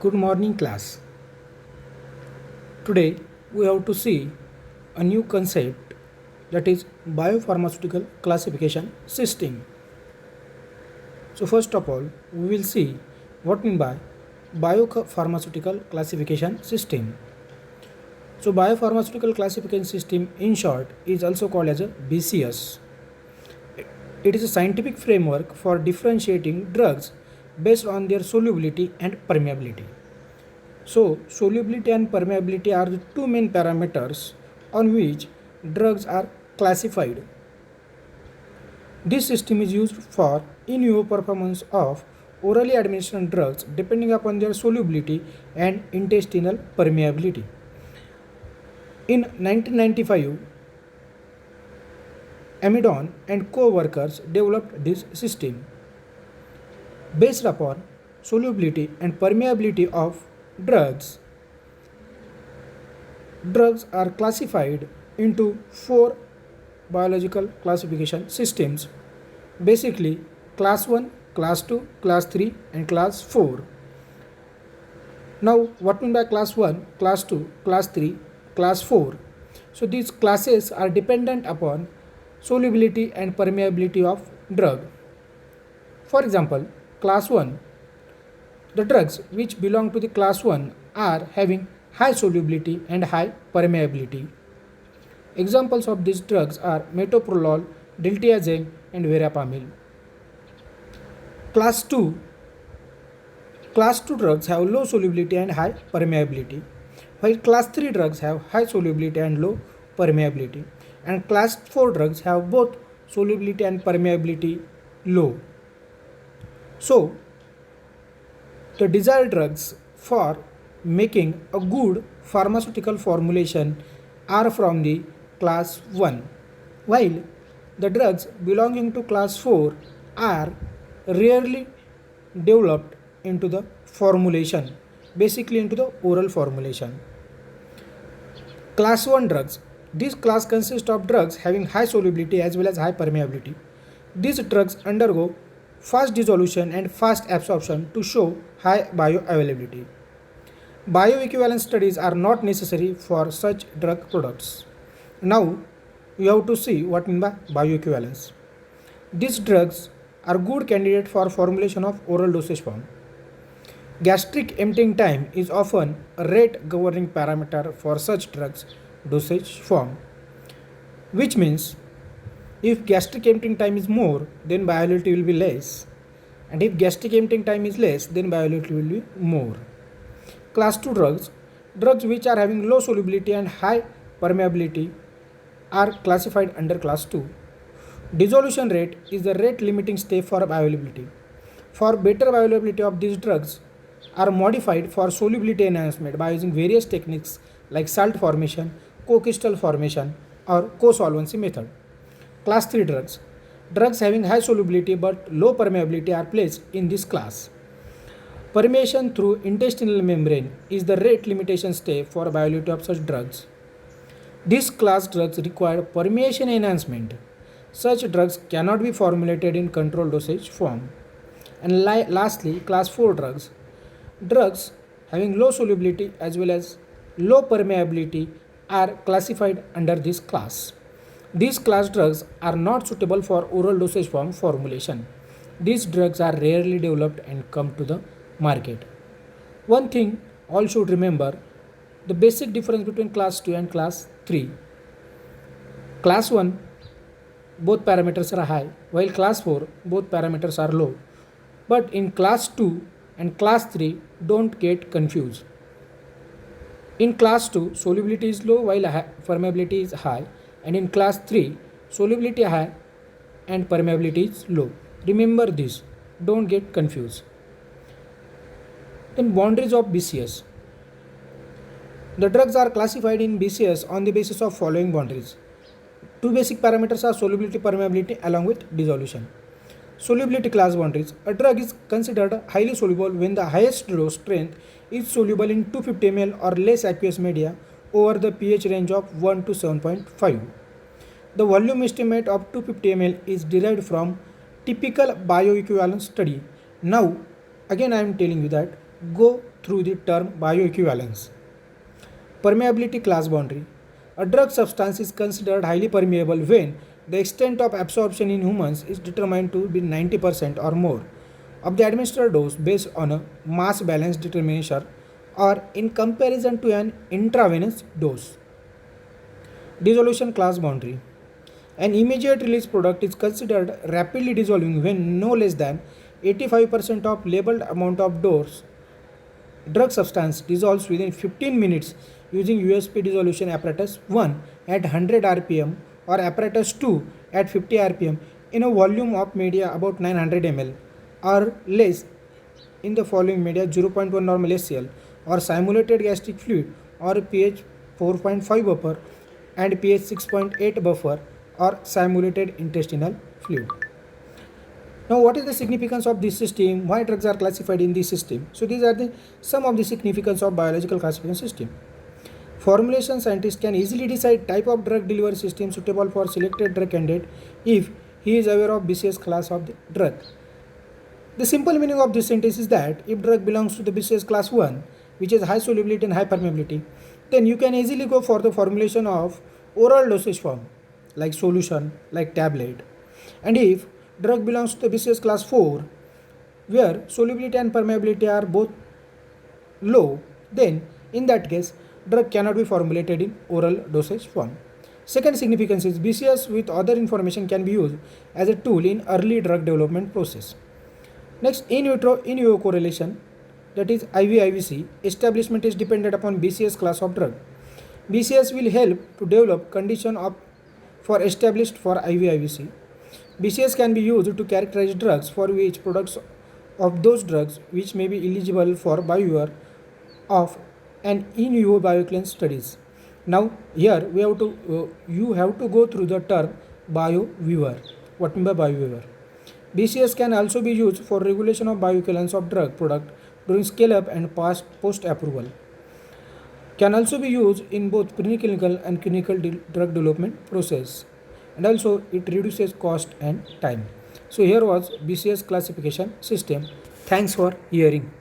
Good morning, class. Today we have to see a new concept, that is biopharmaceutical classification system. So first of all, we will see what mean by biopharmaceutical classification system. So biopharmaceutical classification system in short is also called as a BCS. It is a scientific framework for differentiating drugs based on their solubility and permeability. So, solubility and permeability are the two main parameters on which drugs are classified. This system is used for in vivo performance of orally administered drugs depending upon their solubility and intestinal permeability. In 1995, Amidon and co-workers developed this system. Based upon solubility and permeability of drugs, drugs are classified into four biological classification systems. Basically, class 1, class 2, class 3 and class 4. Now, what mean by class 1, class 2, class 3, class 4? So these classes are dependent upon solubility and permeability of drug. For example, class 1, the drugs which belong to the class 1 are having high solubility and high permeability. Examples of these drugs are metoprolol, diltiazem and verapamil. Class 2 drugs have low solubility and high permeability, while class 3 drugs have high solubility and low permeability, and class 4 drugs have both solubility and permeability low. So, the desired drugs for making a good pharmaceutical formulation are from the class 1, while the drugs belonging to class 4 are rarely developed into the formulation, basically into the oral formulation. Class 1 drugs. This class consists of drugs having high solubility as well as high permeability. These drugs undergo fast dissolution and fast absorption to show high bioavailability. Bioequivalence studies are not necessary for such drug products. Now, you have to see what mean by bioequivalence. These drugs are good candidate for formulation of oral dosage form. Gastric emptying time is often a rate governing parameter for such drugs dosage form, which means if gastric emptying time is more, then bioavailability will be less, and if gastric emptying time is less, then bioavailability will be more. Class 2 drugs, drugs which are having low solubility and high permeability are classified under class 2. Dissolution rate is the rate limiting step for bioavailability. For better bioavailability of these drugs are modified for solubility enhancement by using various techniques like salt formation, co-crystal formation or co-solvency method. Class 3 drugs. Drugs having high solubility but low permeability are placed in this class. Permeation through intestinal membrane is the rate limitation step for bioavailability of such drugs. This class drugs require permeation enhancement. Such drugs cannot be formulated in controlled dosage form. And lastly, class 4 drugs. Drugs having low solubility as well as low permeability are classified under this class. These class drugs are not suitable for oral dosage form formulation. These drugs are rarely developed and come to the market. One thing all should remember, the basic difference between class 2 and class 3. Class 1, both parameters are high, while class 4, both parameters are low. But in class 2 and class 3, don't get confused. In class 2, solubility is low while permeability is high, and in class 3, solubility high and permeability is low. Remember this, don't get confused. Then boundaries of BCS. The drugs are classified in BCS on the basis of following boundaries. Two basic parameters are solubility, permeability along with dissolution. Solubility class boundaries. A drug is considered highly soluble when the highest dose strength is soluble in 250 ml or less aqueous media over the pH range of 1 to 7.5. The volume estimate of 250 ml is derived from typical bioequivalence study. Now, again I am telling you that go through the term bioequivalence. Permeability class boundary. A drug substance is considered highly permeable when the extent of absorption in humans is determined to be 90% or more of the administered dose based on a mass balance determination or in comparison to an intravenous dose. Dissolution class boundary. An immediate release product is considered rapidly dissolving when no less than 85% of labeled amount of dose drug substance dissolves within 15 minutes using USP dissolution apparatus 1 at 100 rpm or apparatus 2 at 50 rpm in a volume of media about 900 ml or less in the following media: 0.1 normal SCl or simulated gastric fluid or pH 4.5 buffer and pH 6.8 buffer or simulated intestinal fluid. Now, what is the significance of this system? Why drugs are classified in this system? So, these are some of the significance of biological classification system. Formulation scientists can easily decide type of drug delivery system suitable for selected drug candidate if he is aware of BCS class of the drug. The simple meaning of this sentence is that if drug belongs to the BCS class 1, which is high solubility and high permeability, then you can easily go for the formulation of oral dosage form like solution, like tablet. And if drug belongs to the BCS class 4, where solubility and permeability are both low, then in that case drug cannot be formulated in oral dosage form. Second significance is BCS with other information can be used as a tool in early drug development process. Next, in vitro in vivo correlation, that is IV-IVC, establishment is dependent upon BCS class of drug. BCS will help to develop condition for established for IV-IVC. BCS can be used to characterize drugs for which products of those drugs which may be eligible for BioViewer of an in vivo bioequivalence studies. Now here we have to you have to go through the term BioViewer. What mean by BioViewer? BCS can also be used for regulation of bioequivalence of drug product during scale-up and post approval. Can also be used in both preclinical and clinical drug development process, and also it reduces cost and time. So here was BCS classification system. Thanks for hearing.